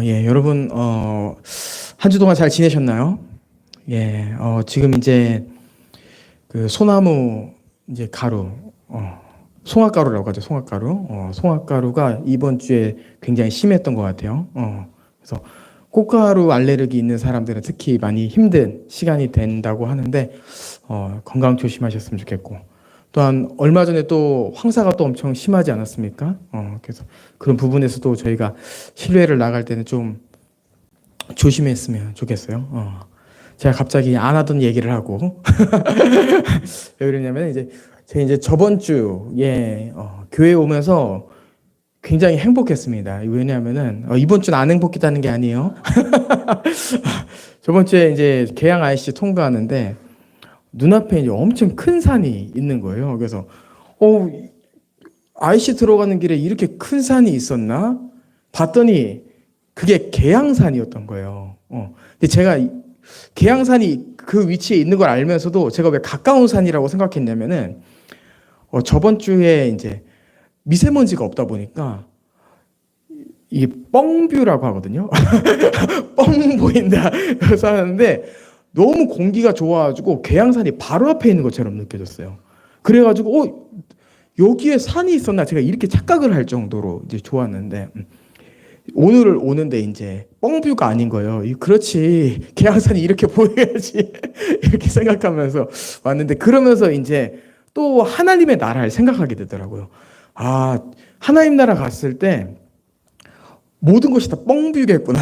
예, 여러분, 한 주 동안 잘 지내셨나요? 예, 지금 이제 그 소나무 이제 가루, 송화가루라고 하죠, 송화가루. 송화가루가 이번 주에 굉장히 심했던 것 같아요. 그래서 꽃가루 알레르기 있는 사람들은 특히 많이 힘든 시간이 된다고 하는데, 건강 조심하셨으면 좋겠고. 또한 얼마 전에 또 황사가 또 엄청 심하지 않았습니까? 그래서 그런 부분에서도 저희가 실외를 나갈 때는 좀 조심했으면 좋겠어요. 제가 갑자기 안 하던 얘기를 하고 왜 그러냐면 제가 이제 저번 주에 교회 오면서 굉장히 행복했습니다. 왜냐하면은 이번 주는 안 행복했다는 게 아니에요. 저번 주에 이제 계양 IC 통과하는데 눈앞에 이제 엄청 큰 산이 있는 거예요. 그래서 IC 들어가는 길에 이렇게 큰 산이 있었나? 봤더니 그게 계양산이었던 거예요. 근데 제가 계양산이 그 위치에 있는 걸 알면서도 제가 왜 가까운 산이라고 생각했냐면은 저번 주에 이제 미세먼지가 없다 보니까 이게 뻥뷰라고 하거든요. 뻥 보인다. 그래서 하는데 너무 공기가 좋아가지고 계양산이 바로 앞에 있는 것처럼 느껴졌어요. 그래가지고 여기에 산이 있었나 제가 이렇게 착각을 할 정도로 이제 좋았는데 오늘 오는데 이제 뻥뷰가 아닌 거예요. 그렇지, 계양산이 이렇게 보여야지 이렇게 생각하면서 왔는데 그러면서 이제 또 하나님의 나라를 생각하게 되더라고요. 하나님 나라 갔을 때 모든 것이 다 뻥뷰겠구나.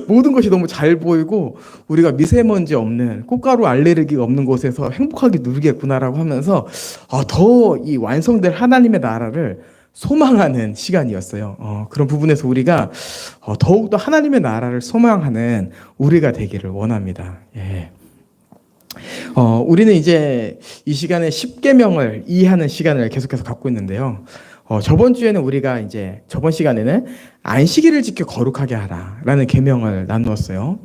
모든 것이 너무 잘 보이고 우리가 미세먼지 없는 꽃가루 알레르기가 없는 곳에서 행복하게 누리겠구나라고 하면서 더 이 완성될 하나님의 나라를 소망하는 시간이었어요. 그런 부분에서 우리가 더욱더 하나님의 나라를 소망하는 우리가 되기를 원합니다. 예. 우리는 이제 이 시간에 십계명을 이해하는 시간을 계속해서 갖고 있는데요. 저번 주에는 우리가 이제 저번 시간에는 안식일을 지켜 거룩하게 하라라는 계명을 나누었어요.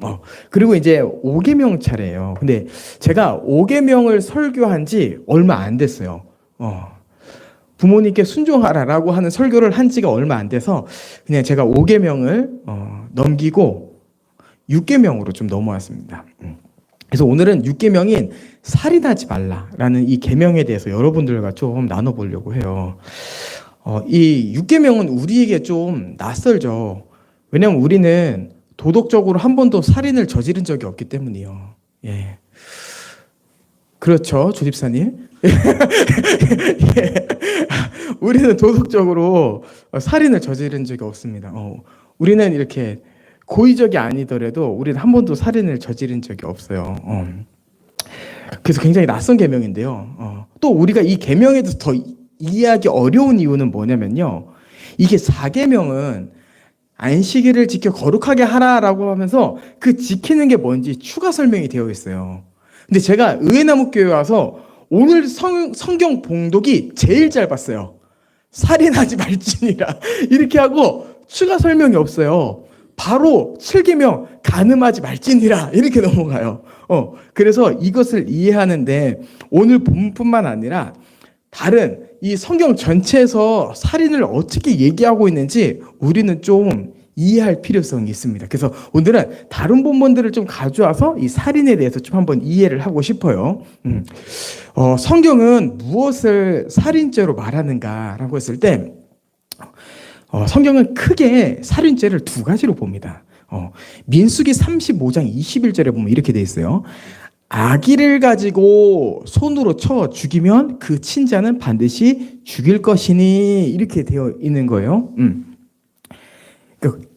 그리고 이제 5계명 차례예요. 근데 제가 5계명을 설교한 지 얼마 안 됐어요. 부모님께 순종하라라고 하는 설교를 한 지가 얼마 안 돼서 그냥 제가 5계명을 넘기고 6계명으로 좀 넘어왔습니다. 그래서 오늘은 6계명인 살인하지 말라라는 이 계명에 대해서 여러분들과 좀 나눠보려고 해요. 이 6계명은 우리에게 좀 낯설죠. 왜냐하면 우리는 도덕적으로 한 번도 살인을 저지른 적이 없기 때문이요. 예. 그렇죠, 조집사님. 예. 우리는 도덕적으로 살인을 저지른 적이 없습니다. 우리는 이렇게 고의적이 아니더라도 우리는 한 번도 살인을 저지른 적이 없어요. 그래서 굉장히 낯선 계명인데요. 또 우리가 이 계명에 대해서 더 이해하기 어려운 이유는 뭐냐면요. 이게 4계명은 안식일을 지켜 거룩하게 하라라고 하면서 그 지키는 게 뭔지 추가 설명이 되어 있어요. 근데 제가 의회나무교회 와서 오늘 성경 봉독이 제일 짧았어요. 살인하지 말지니라 이렇게 하고 추가 설명이 없어요. 바로 7계명 간음하지 말지니라 이렇게 넘어가요. 그래서 이것을 이해하는데 오늘 본문뿐만 아니라 다른 이 성경 전체에서 살인을 어떻게 얘기하고 있는지 우리는 좀 이해할 필요성이 있습니다. 그래서 오늘은 다른 본문들을 좀 가져와서 이 살인에 대해서 좀 한번 이해를 하고 싶어요. 성경은 무엇을 살인죄로 말하는가라고 했을 때 성경은 크게 살인죄를 두 가지로 봅니다. 민수기 35장 21절에 보면 이렇게 돼 있어요. 아기를 가지고 손으로 쳐 죽이면 그 친자는 반드시 죽일 것이니 이렇게 되어 있는 거예요.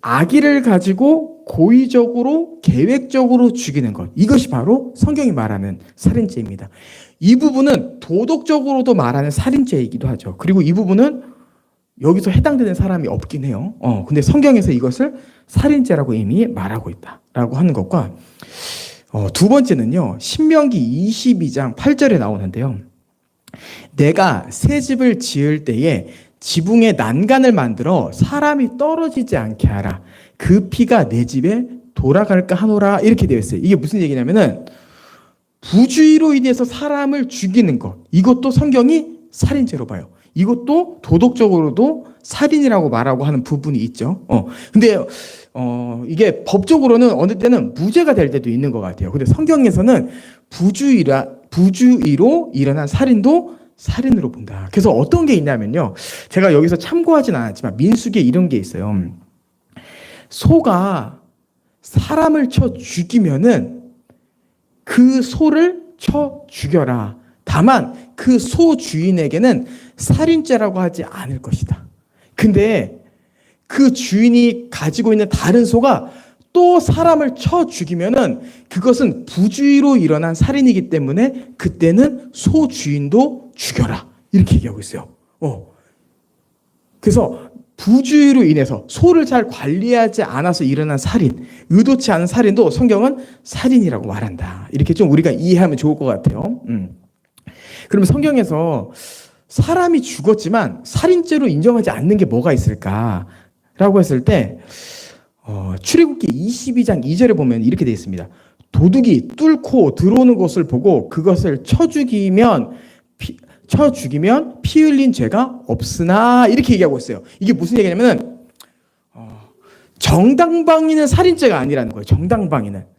아기를 가지고 고의적으로 계획적으로 죽이는 것, 이것이 바로 성경이 말하는 살인죄입니다. 이 부분은 도덕적으로도 말하는 살인죄이기도 하죠. 그리고 이 부분은 여기서 해당되는 사람이 없긴 해요. 근데 성경에서 이것을 살인죄라고 이미 말하고 있다라고 하는 것과 두 번째는요, 신명기 22장 8절에 나오는데요. 내가 새 집을 지을 때에 지붕에 난간을 만들어 사람이 떨어지지 않게 하라. 그 피가 내 집에 돌아갈까 하노라. 이렇게 되어 있어요. 이게 무슨 얘기냐면은 부주의로 인해서 사람을 죽이는 것, 이것도 성경이 살인죄로 봐요. 이것도 도덕적으로도 살인이라고 말하고 하는 부분이 있죠. 근데 이게 법적으로는 어느 때는 무죄가 될 때도 있는 것 같아요. 근데 성경에서는 부주의로 일어난 살인도 살인으로 본다. 그래서 어떤 게 있냐면요. 제가 여기서 참고하진 않았지만 민수기에 이런 게 있어요. 소가 사람을 쳐 죽이면은 그 소를 쳐 죽여라. 다만 그 소 주인에게는 살인죄라고 하지 않을 것이다. 근데 그 주인이 가지고 있는 다른 소가 또 사람을 쳐 죽이면은 그것은 부주의로 일어난 살인이기 때문에 그때는 소 주인도 죽여라. 이렇게 얘기하고 있어요. 그래서 부주의로 인해서 소를 잘 관리하지 않아서 일어난 살인, 의도치 않은 살인도 성경은 살인이라고 말한다. 이렇게 좀 우리가 이해하면 좋을 것 같아요. 그러면 성경에서 사람이 죽었지만 살인죄로 인정하지 않는 게 뭐가 있을까라고 했을 때 출애굽기 22장 2절에 보면 이렇게 되어 있습니다. 도둑이 뚫고 들어오는 것을 보고 그것을 쳐 죽이면 피 흘린 죄가 없으나 이렇게 얘기하고 있어요. 이게 무슨 얘기냐면은 정당방위는 살인죄가 아니라는 거예요. 정당방위는.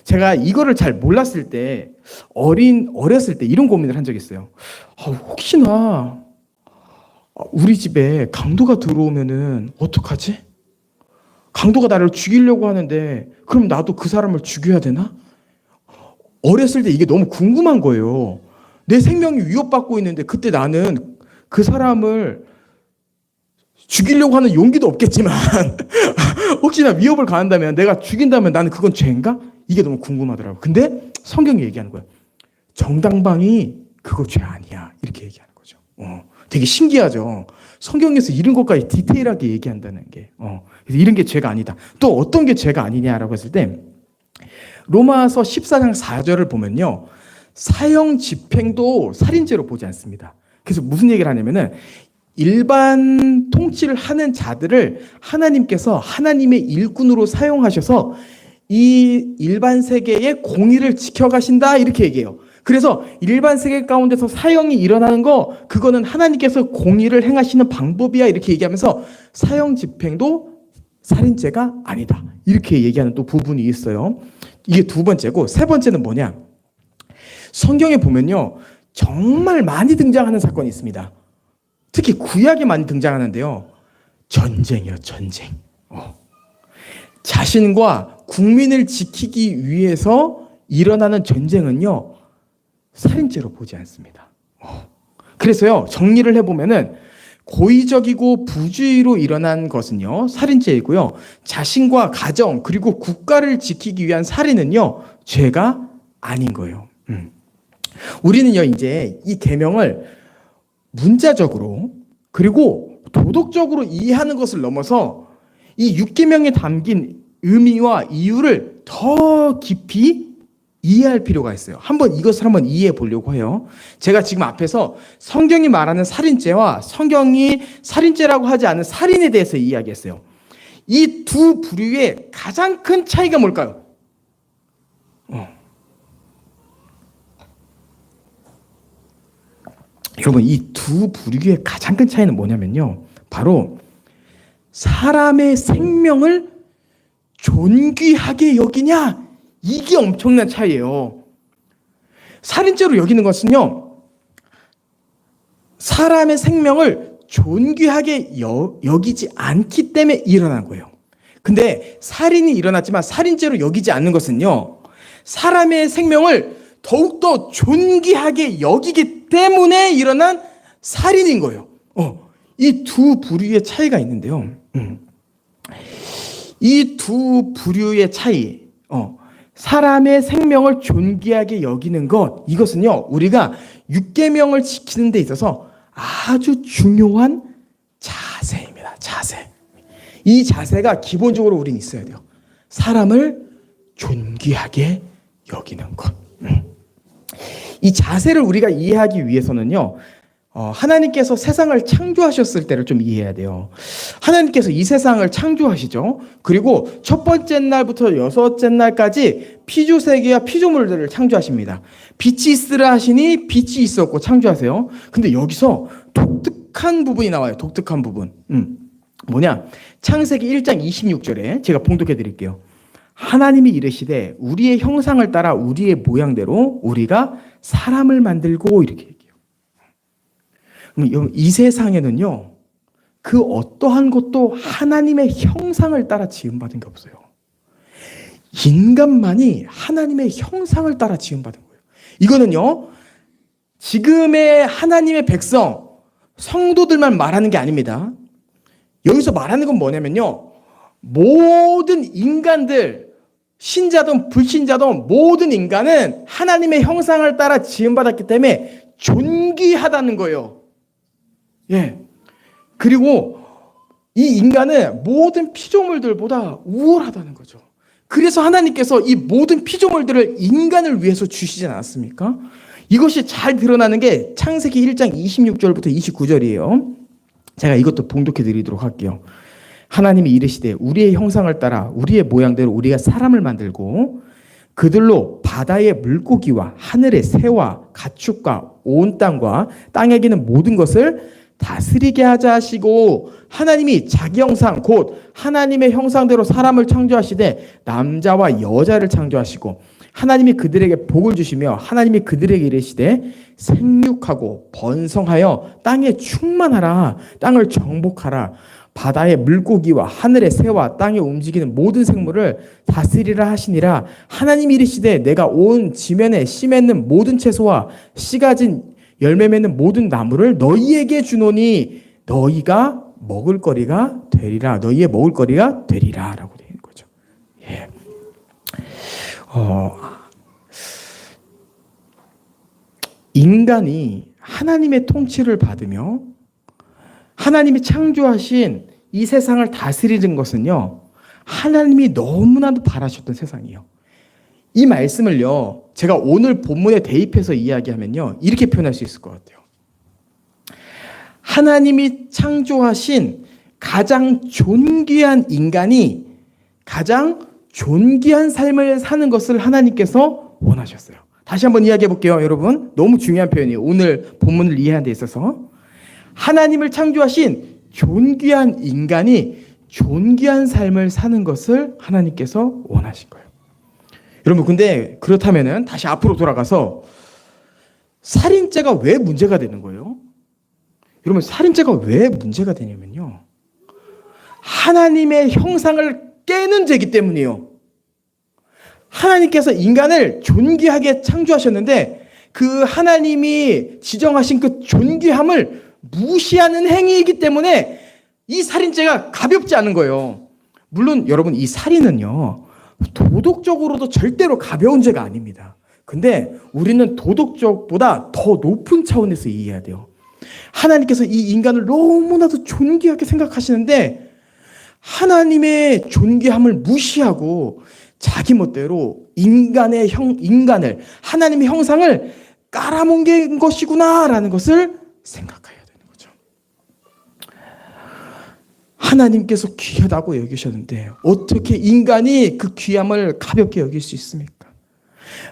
제가 이거를 잘 몰랐을 때 어렸을 때 이런 고민을 한 적이 있어요. 혹시나 우리 집에 강도가 들어오면은 어떡하지? 강도가 나를 죽이려고 하는데 그럼 나도 그 사람을 죽여야 되나? 어렸을 때 이게 너무 궁금한 거예요. 내 생명이 위협받고 있는데 그때 나는 그 사람을 죽이려고 하는 용기도 없겠지만 혹시나 위협을 가한다면 내가 죽인다면 나는 그건 죄인가? 이게 너무 궁금하더라고요. 근데 성경이 얘기하는 거예요. 정당방위 그거 죄 아니야. 이렇게 얘기하는 거죠. 되게 신기하죠. 성경에서 이런 것까지 디테일하게 얘기한다는 게. 그래서 이런 게 죄가 아니다. 또 어떤 게 죄가 아니냐라고 했을 때 로마서 14장 4절을 보면요. 사형 집행도 살인죄로 보지 않습니다. 그래서 무슨 얘기를 하냐면은 일반 통치를 하는 자들을 하나님께서 하나님의 일꾼으로 사용하셔서 이 일반 세계의 공의를 지켜가신다 이렇게 얘기해요. 그래서 일반 세계 가운데서 사형이 일어나는 거 그거는 하나님께서 공의를 행하시는 방법이야 이렇게 얘기하면서 사형 집행도 살인죄가 아니다 이렇게 얘기하는 또 부분이 있어요. 이게 두 번째고 세 번째는 뭐냐? 성경에 보면요 정말 많이 등장하는 사건이 있습니다. 특히 구약에 많이 등장하는데요. 전쟁이요, 전쟁. 자신과 국민을 지키기 위해서 일어나는 전쟁은요, 살인죄로 보지 않습니다. 그래서요, 정리를 해보면은 고의적이고 부주의로 일어난 것은요, 살인죄이고요, 자신과 가정, 그리고 국가를 지키기 위한 살인은요, 죄가 아닌 거예요. 우리는요, 이제 이 계명을 문자적으로 그리고 도덕적으로 이해하는 것을 넘어서 이 6계명에 담긴 의미와 이유를 더 깊이 이해할 필요가 있어요. 이것을 한번 이해해 보려고 해요. 제가 지금 앞에서 성경이 말하는 살인죄와 성경이 살인죄라고 하지 않은 살인에 대해서 이야기했어요. 이 두 부류의 가장 큰 차이가 뭘까요? 여러분, 이 두 부류의 가장 큰 차이는 뭐냐면요. 바로 사람의 생명을 존귀하게 여기냐? 이게 엄청난 차이예요. 살인죄로 여기는 것은요. 사람의 생명을 존귀하게 여기지 않기 때문에 일어난 거예요. 근데 살인이 일어났지만 살인죄로 여기지 않는 것은요. 사람의 생명을 더욱더 존귀하게 여기기 때문에 일어난 살인인 거예요. 이 두 부류의 차이가 있는데요. 이 두 부류의 차이, 사람의 생명을 존귀하게 여기는 것, 이것은요, 우리가 6계명을 지키는 데 있어서 아주 중요한 자세입니다. 자세. 이 자세가 기본적으로 우리는 있어야 돼요. 사람을 존귀하게 여기는 것. 이 자세를 우리가 이해하기 위해서는요, 하나님께서 세상을 창조하셨을 때를 좀 이해해야 돼요. 하나님께서 이 세상을 창조하시죠. 그리고 첫 번째 날부터 여섯째 날까지 피조세계와 피조물들을 창조하십니다. 빛이 있으라 하시니 빛이 있었고 창조하세요. 근데 여기서 독특한 부분이 나와요. 독특한 부분. 뭐냐? 창세기 1장 26절에 제가 봉독해 드릴게요. 하나님이 이르시되 우리의 형상을 따라 우리의 모양대로 우리가 사람을 만들고, 이렇게 얘기해요. 그럼 이 세상에는요, 그 어떠한 것도 하나님의 형상을 따라 지음받은 게 없어요. 인간만이 하나님의 형상을 따라 지음받은 거예요. 이거는요, 지금의 하나님의 백성, 성도들만 말하는 게 아닙니다. 여기서 말하는 건 뭐냐면요, 모든 인간들, 신자든 불신자든 모든 인간은 하나님의 형상을 따라 지음받았기 때문에 존귀하다는 거예요. 예. 그리고 이 인간은 모든 피조물들보다 우월하다는 거죠. 그래서 하나님께서 이 모든 피조물들을 인간을 위해서 주시지 않았습니까? 이것이 잘 드러나는 게 창세기 1장 26절부터 29절이에요. 제가 이것도 봉독해 드리도록 할게요. 하나님이 이르시되 우리의 형상을 따라 우리의 모양대로 우리가 사람을 만들고 그들로 바다의 물고기와 하늘의 새와 가축과 온 땅과 땅에 기는 모든 것을 다스리게 하자 하시고, 하나님이 자기 형상 곧 하나님의 형상대로 사람을 창조하시되 남자와 여자를 창조하시고 하나님이 그들에게 복을 주시며 하나님이 그들에게 이르시되 생육하고 번성하여 땅에 충만하라, 땅을 정복하라, 바다의 물고기와 하늘의 새와 땅에 움직이는 모든 생물을 다스리라 하시니라. 하나님이 이르시되 내가 온 지면에 씨 맺는 모든 채소와 씨 가진 열매 맺는 모든 나무를 너희에게 주노니 너희가 먹을 거리가 되리라. 너희의 먹을 거리가 되리라 라고 되어 있는 거죠. 예. 인간이 하나님의 통치를 받으며 하나님이 창조하신 이 세상을 다스리는 것은요, 하나님이 너무나도 바라셨던 세상이에요. 이 말씀을요, 제가 오늘 본문에 대입해서 이야기하면요, 이렇게 표현할 수 있을 것 같아요. 하나님이 창조하신 가장 존귀한 인간이 가장 존귀한 삶을 사는 것을 하나님께서 원하셨어요. 다시 한번 이야기해 볼게요, 여러분. 너무 중요한 표현이에요. 오늘 본문을 이해하는 데 있어서. 하나님을 창조하신 존귀한 인간이 존귀한 삶을 사는 것을 하나님께서 원하신 거예요. 여러분, 근데 그렇다면은 다시 앞으로 돌아가서 살인죄가 왜 문제가 되는 거예요? 여러분, 살인죄가 왜 문제가 되냐면요, 하나님의 형상을 깨는 죄이기 때문이에요. 하나님께서 인간을 존귀하게 창조하셨는데 그 하나님이 지정하신 그 존귀함을 무시하는 행위이기 때문에 이 살인죄가 가볍지 않은 거예요. 물론 여러분, 이 살인은요, 도덕적으로도 절대로 가벼운 죄가 아닙니다. 근데 우리는 도덕적보다 더 높은 차원에서 이해해야 돼요. 하나님께서 이 인간을 너무나도 존귀하게 생각하시는데 하나님의 존귀함을 무시하고 자기 멋대로 인간을 하나님의 형상을 깔아뭉갠 것이구나라는 것을 생각해야 되는 거죠. 하나님께서 귀하다고 여기셨는데 어떻게 인간이 그 귀함을 가볍게 여길 수 있습니까?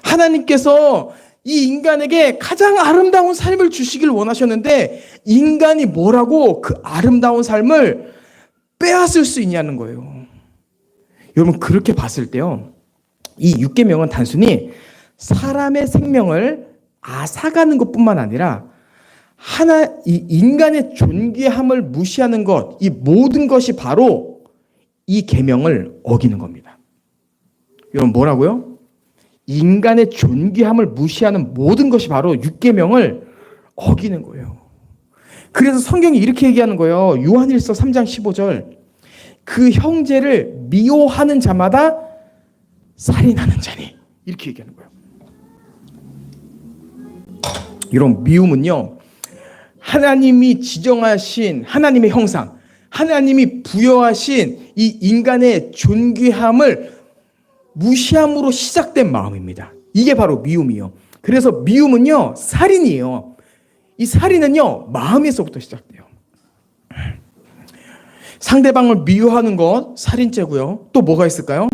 하나님께서 이 인간에게 가장 아름다운 삶을 주시길 원하셨는데 인간이 뭐라고 그 아름다운 삶을 빼앗을 수 있냐는 거예요. 여러분, 그렇게 봤을 때요, 이 6계명은 단순히 사람의 생명을 앗아가는 것뿐만 아니라 이 인간의 존귀함을 무시하는 것, 이 모든 것이 바로 이 계명을 어기는 겁니다. 여러분, 뭐라고요? 인간의 존귀함을 무시하는 모든 것이 바로 6계명을 어기는 거예요. 그래서 성경이 이렇게 얘기하는 거예요. 요한일서 3장 15절. 그 형제를 미워하는 자마다 살인하는 자니. 이렇게 얘기하는 거예요. 이런 미움은요, 하나님이 지정하신 하나님의 형상, 하나님이 부여하신 이 인간의 존귀함을 무시함으로 시작된 마음입니다. 이게 바로 미움이요. 그래서 미움은요, 살인이에요. 이 살인은요, 마음에서부터 시작돼요. 상대방을 미워하는 것, 살인죄고요. 또 뭐가 있을까요?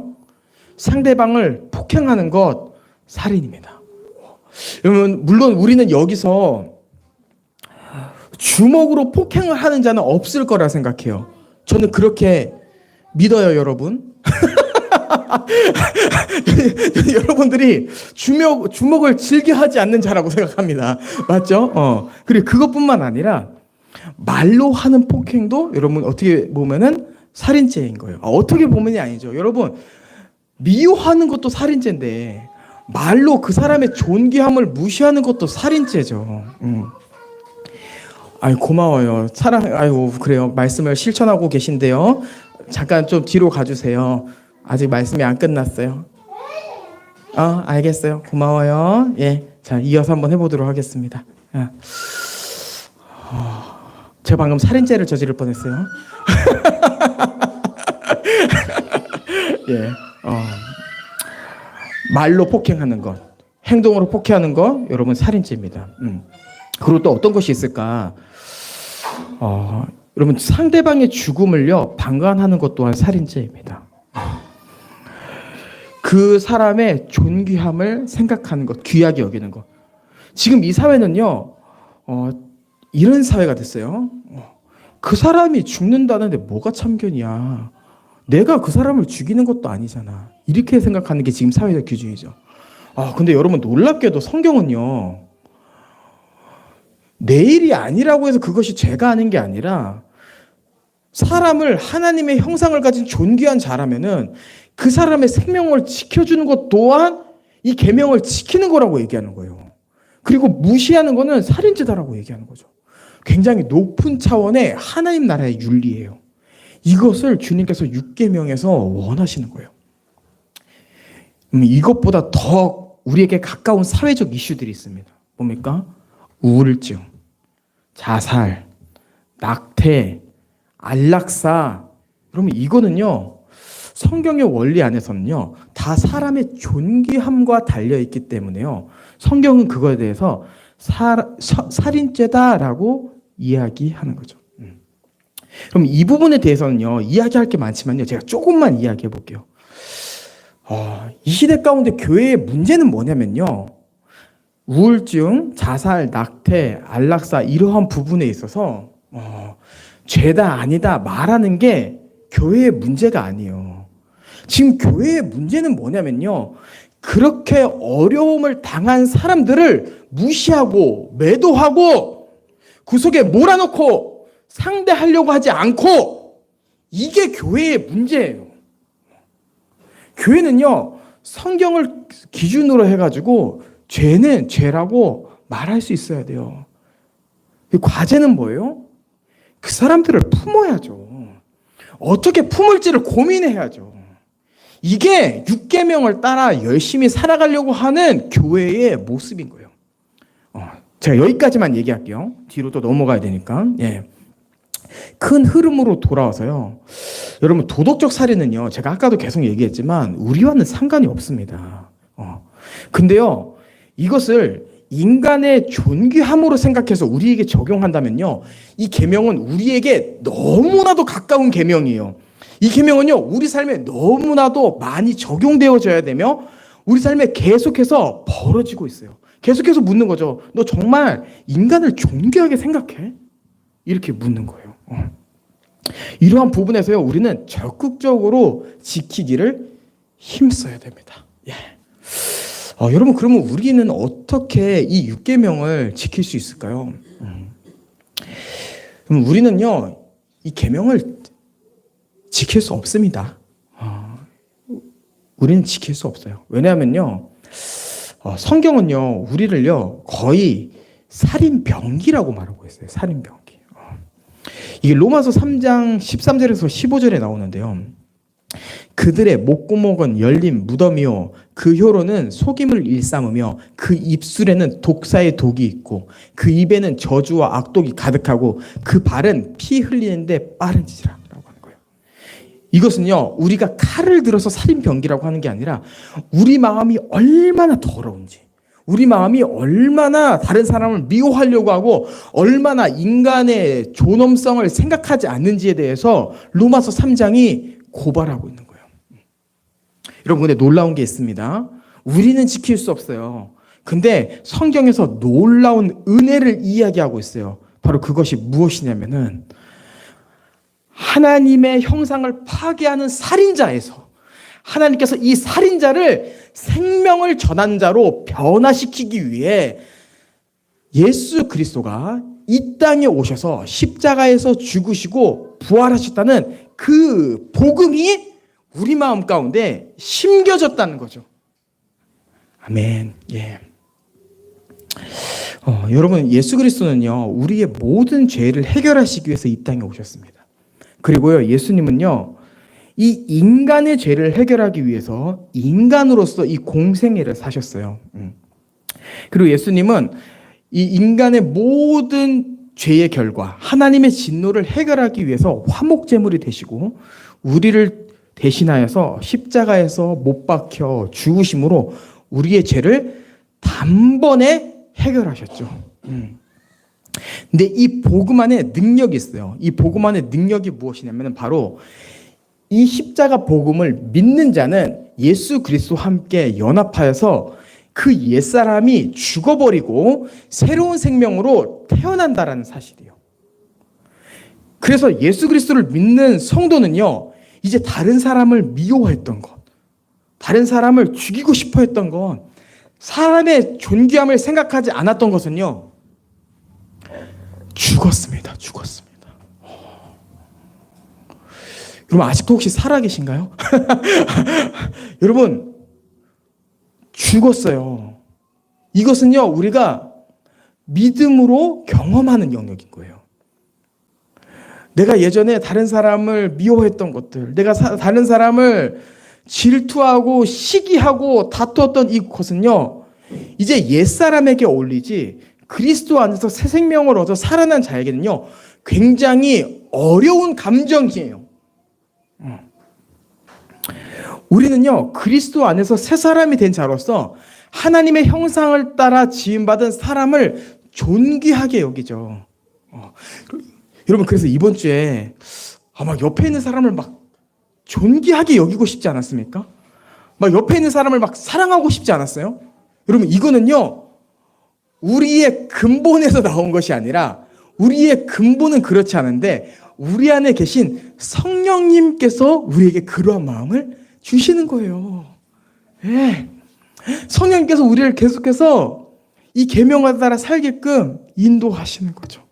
상대방을 폭행하는 것, 살인입니다. 여러분, 물론 우리는 여기서 주먹으로 폭행을 하는 자는 없을 거라 생각해요. 저는 그렇게 믿어요, 여러분. 여러분들이 주먹을 즐겨하지 않는 자라고 생각합니다. 맞죠? 그리고 그것뿐만 아니라 말로 하는 폭행도 여러분 어떻게 보면은 살인죄인 거예요. 어떻게 보면이 아니죠. 여러분 미워하는 것도 살인죄인데 말로 그 사람의 존귀함을 무시하는 것도 살인죄죠. 아이 고마워요. 아이고 그래요. 말씀을 실천하고 계신데요. 잠깐 좀 뒤로 가주세요. 아직 말씀이 안 끝났어요. 알겠어요. 고마워요. 예, 자 이어서 한번 해보도록 하겠습니다. 제가 방금 살인죄를 저지를 뻔했어요. 예, 말로 폭행하는 것, 행동으로 폭행하는 것, 여러분 살인죄입니다. 그리고 또 어떤 것이 있을까? 여러분 상대방의 죽음을요 방관하는 것 또한 살인죄입니다. 그 사람의 존귀함을 생각하는 것, 귀하게 여기는 것. 지금 이 사회는요, 이런 사회가 됐어요. 그 사람이 죽는다는데 뭐가 참견이야. 내가 그 사람을 죽이는 것도 아니잖아. 이렇게 생각하는 게 지금 사회적 기준이죠. 근데 여러분 놀랍게도 성경은요, 내 일이 아니라고 해서 그것이 죄가 아닌 게 아니라 사람을 하나님의 형상을 가진 존귀한 자라면은 그 사람의 생명을 지켜주는 것 또한 이 계명을 지키는 거라고 얘기하는 거예요. 그리고 무시하는 거는 살인죄다라고 얘기하는 거죠. 굉장히 높은 차원의 하나님 나라의 윤리예요. 이것을 주님께서 6계명에서 원하시는 거예요. 이것보다 더 우리에게 가까운 사회적 이슈들이 있습니다. 뭡니까? 우울증, 자살, 낙태, 안락사. 그러면 이거는요 성경의 원리 안에서는요 다 사람의 존귀함과 달려있기 때문에요 성경은 그거에 대해서 살인죄다라고 이야기하는 거죠. 그럼 이 부분에 대해서는요 이야기할 게 많지만요 제가 조금만 이야기해 볼게요. 이 시대 가운데 교회의 문제는 뭐냐면요 우울증, 자살, 낙태, 안락사 이러한 부분에 있어서 죄다 아니다 말하는 게 교회의 문제가 아니에요. 지금 교회의 문제는 뭐냐면요 그렇게 어려움을 당한 사람들을 무시하고 매도하고 그 속에 몰아넣고 상대하려고 하지 않고 이게 교회의 문제예요. 교회는요 성경을 기준으로 해가지고 죄는 죄라고 말할 수 있어야 돼요. 과제는 뭐예요? 그 사람들을 품어야죠. 어떻게 품을지를 고민해야죠. 이게 6계명을 따라 열심히 살아가려고 하는 교회의 모습인 거예요. 제가 여기까지만 얘기할게요. 뒤로 또 넘어가야 되니까. 예. 큰 흐름으로 돌아와서요. 여러분 도덕적 살인은요. 제가 아까도 계속 얘기했지만 우리와는 상관이 없습니다. 근데요. 이것을 인간의 존귀함으로 생각해서 우리에게 적용한다면요. 이 계명은 우리에게 너무나도 가까운 계명이에요. 이 계명은요. 우리 삶에 너무나도 많이 적용되어져야 되며 우리 삶에 계속해서 벌어지고 있어요. 계속해서 묻는 거죠. 너 정말 인간을 존귀하게 생각해? 이렇게 묻는 거예요. 이러한 부분에서요. 우리는 적극적으로 지키기를 힘써야 됩니다. 예. 여러분 그러면 우리는 어떻게 이 6계명을 지킬 수 있을까요? 그럼 우리는요 이 계명을 지킬 수 없습니다. 우리는 지킬 수 없어요. 왜냐하면요 성경은요 우리를요 거의 살인병기라고 말하고 있어요. 살인병기. 이게 로마서 3장 13절에서 15절에 나오는데요. 그들의 목구멍은 열린 무덤이요 그 혀로는 속임을 일삼으며 그 입술에는 독사의 독이 있고 그 입에는 저주와 악독이 가득하고 그 발은 피 흘리는데 빠른지라 라고 하는 거예요. 이것은요 우리가 칼을 들어서 살인병기라고 하는 게 아니라 우리 마음이 얼마나 더러운지 우리 마음이 얼마나 다른 사람을 미워하려고 하고 얼마나 인간의 존엄성을 생각하지 않는지에 대해서 로마서 3장이 고발하고 있는 거예요. 여러분 근데 놀라운 게 있습니다. 우리는 지킬 수 없어요. 근데 성경에서 놀라운 은혜를 이야기하고 있어요. 바로 그것이 무엇이냐면은 하나님의 형상을 파괴하는 살인자에서 하나님께서 이 살인자를 생명을 전한 자로 변화시키기 위해 예수 그리스도가 이 땅에 오셔서 십자가에서 죽으시고 부활하셨다는 그 복음이 우리 마음 가운데 심겨졌다는 거죠. 아멘. 예. 여러분, 예수 그리스도는요, 우리의 모든 죄를 해결하시기 위해서 이 땅에 오셨습니다. 그리고요, 예수님은요, 이 인간의 죄를 해결하기 위해서 인간으로서 이 공생애를 사셨어요. 그리고 예수님은 이 인간의 모든 죄의 결과, 하나님의 진노를 해결하기 위해서 화목제물이 되시고 우리를 대신하여서 십자가에서 못 박혀 죽으심으로 우리의 죄를 단번에 해결하셨죠. 근데 이 복음 안에 능력이 있어요. 이 복음 안에 능력이 무엇이냐면 바로 이 십자가 복음을 믿는 자는 예수 그리스도와 함께 연합하여서 그 옛사람이 죽어버리고 새로운 생명으로 태어난다라는 사실이에요. 그래서 예수 그리스도를 믿는 성도는요, 이제 다른 사람을 미워했던 것, 다른 사람을 죽이고 싶어 했던 것, 사람의 존귀함을 생각하지 않았던 것은요, 죽었습니다. 여러분, 아직도 혹시 살아계신가요? 여러분, 죽었어요. 이것은요, 우리가 믿음으로 경험하는 영역인 거예요. 내가 예전에 다른 사람을 미워했던 것들, 내가 다른 사람을 질투하고 시기하고 다투었던 이것은요, 이제 옛사람에게 어울리지 그리스도 안에서 새 생명을 얻어 살아난 자에게는요, 굉장히 어려운 감정이에요. 우리는요, 그리스도 안에서 새 사람이 된 자로서 하나님의 형상을 따라 지음받은 사람을 존귀하게 여기죠. 여러분, 그래서 이번 주에 막 옆에 있는 사람을 막 존귀하게 여기고 싶지 않았습니까? 막 옆에 있는 사람을 막 사랑하고 싶지 않았어요? 여러분, 이거는요, 우리의 근본에서 나온 것이 아니라 우리의 근본은 그렇지 않은데 우리 안에 계신 성령님께서 우리에게 그러한 마음을 주시는 거예요. 예. 성령님께서 우리를 계속해서 이 계명을 따라 살게끔 인도하시는 거죠.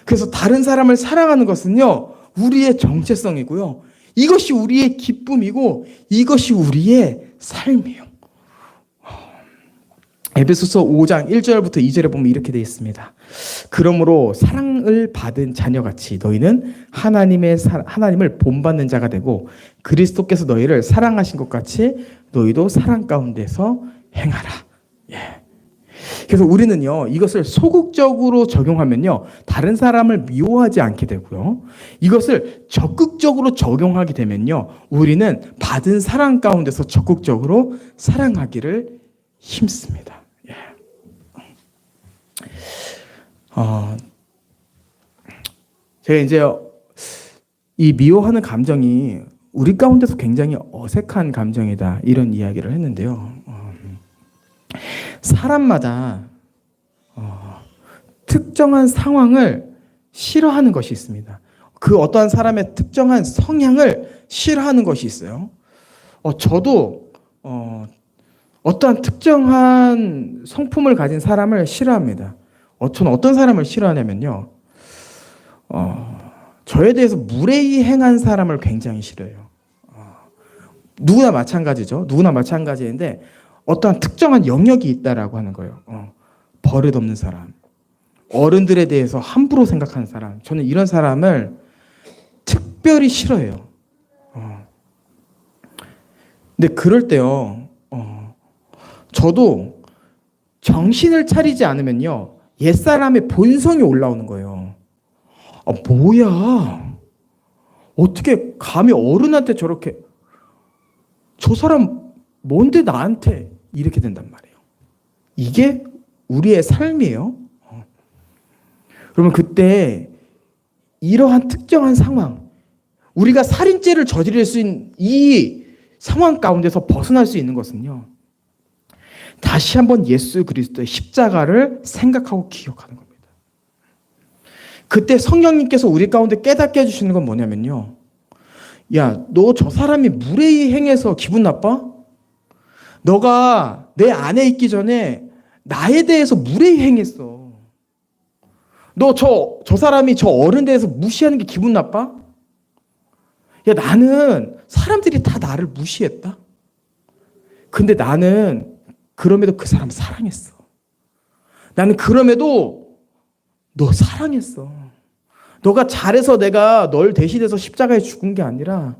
그래서 다른 사람을 사랑하는 것은요, 우리의 정체성이고요, 이것이 우리의 기쁨이고 이것이 우리의 삶이에요. 에베소서 5장 1절부터 2절에 보면 이렇게 되어 있습니다. 그러므로 사랑을 받은 자녀같이 너희는 하나님을 본받는 자가 되고 그리스도께서 너희를 사랑하신 것 같이 너희도 사랑 가운데서 행하라. 예. 그래서 우리는요, 이것을 소극적으로 적용하면요, 다른 사람을 미워하지 않게 되고요, 이것을 적극적으로 적용하게 되면요, 우리는 받은 사랑 가운데서 적극적으로 사랑하기를 힘씁니다. 예. 제가 이제 이 미워하는 감정이 우리 가운데서 굉장히 어색한 감정이다, 이런 이야기를 했는데요. 사람마다 특정한 상황을 싫어하는 것이 있습니다. 그 어떠한 사람의 특정한 성향을 싫어하는 것이 있어요. 저도 어떠한 특정한 성품을 가진 사람을 싫어합니다. 저는 어떤 사람을 싫어하냐면요, 저에 대해서 무례히 행한 사람을 굉장히 싫어해요. 누구나 마찬가지죠. 누구나 마찬가지인데 어떠한 특정한 영역이 있다라고 하는 거예요. 버릇없는 사람, 어른들에 대해서 함부로 생각하는 사람, 저는 이런 사람을 특별히 싫어해요. 근데 그럴 때요, 저도 정신을 차리지 않으면요, 옛사람의 본성이 올라오는 거예요. 뭐야, 어떻게 감히 어른한테 저렇게, 저 사람 뭔데 나한테 이렇게 된단 말이에요. 이게 우리의 삶이에요. 그러면 그때 이러한 특정한 상황, 우리가 살인죄를 저지를 수 있는 이 상황 가운데서 벗어날 수 있는 것은요, 다시 한번 예수 그리스도의 십자가를 생각하고 기억하는 겁니다. 그때 성령님께서 우리 가운데 깨닫게 해주시는 건 뭐냐면요. 야, 너 저 사람이 무례히 행해서 기분 나빠? 너가 내 안에 있기 전에 나에 대해서 무례히 행했어. 너 저 사람이 저 어른 대해서 무시하는 게 기분 나빠? 야, 나는 사람들이 다 나를 무시했다. 근데 나는 그럼에도 그 사람 사랑했어. 나는 그럼에도 너 사랑했어. 너가 잘해서 내가 널 대신해서 십자가에 죽은 게 아니라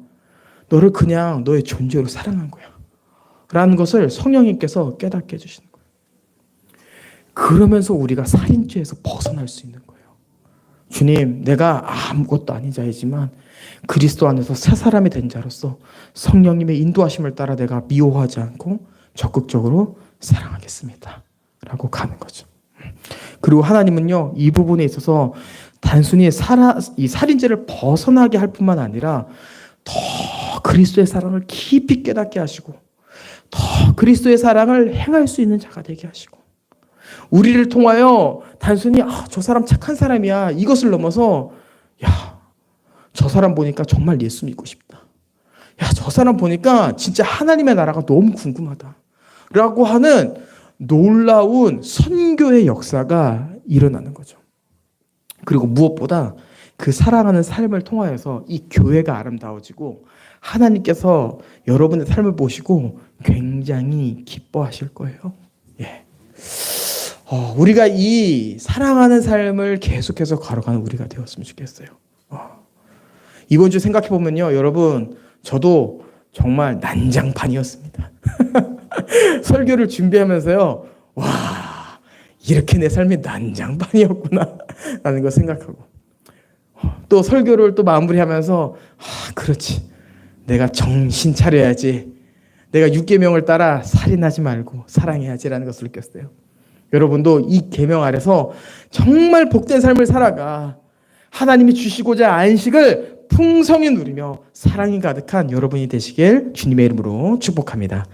너를 그냥 너의 존재로 사랑한 거야. 라는 것을 성령님께서 깨닫게 해주시는 거예요. 그러면서 우리가 살인죄에서 벗어날 수 있는 거예요. 주님, 내가 아무것도 아닌 자이지만 그리스도 안에서 새 사람이 된 자로서 성령님의 인도하심을 따라 내가 미워하지 않고 적극적으로 사랑하겠습니다. 라고 가는 거죠. 그리고 하나님은요, 이 부분에 있어서 단순히 이 살인죄를 벗어나게 할 뿐만 아니라 더 그리스도의 사랑을 깊이 깨닫게 하시고 더 그리스도의 사랑을 행할 수 있는 자가 되게 하시고 우리를 통하여 단순히 저 사람 착한 사람이야 이것을 넘어서 야, 저 사람 보니까 정말 예수 믿고 싶다. 야, 저 사람 보니까 진짜 하나님의 나라가 너무 궁금하다. 라고 하는 놀라운 선교의 역사가 일어나는 거죠. 그리고 무엇보다 그 사랑하는 삶을 통하여서 이 교회가 아름다워지고 하나님께서 여러분의 삶을 보시고 굉장히 기뻐하실 거예요. 예. 우리가 이 사랑하는 삶을 계속해서 걸어가는 우리가 되었으면 좋겠어요. 이번 주 생각해 보면요, 여러분, 저도 정말 난장판이었습니다. 설교를 준비하면서요, 와, 이렇게 내 삶이 난장판이었구나 라는 걸 생각하고 또 설교를 또 마무리하면서 그렇지, 내가 정신 차려야지, 내가 6계명을 따라 살인하지 말고 사랑해야지라는 것을 느꼈어요. 여러분도 이 계명 아래서 정말 복된 삶을 살아가 하나님이 주시고자 안식을 풍성히 누리며 사랑이 가득한 여러분이 되시길 주님의 이름으로 축복합니다.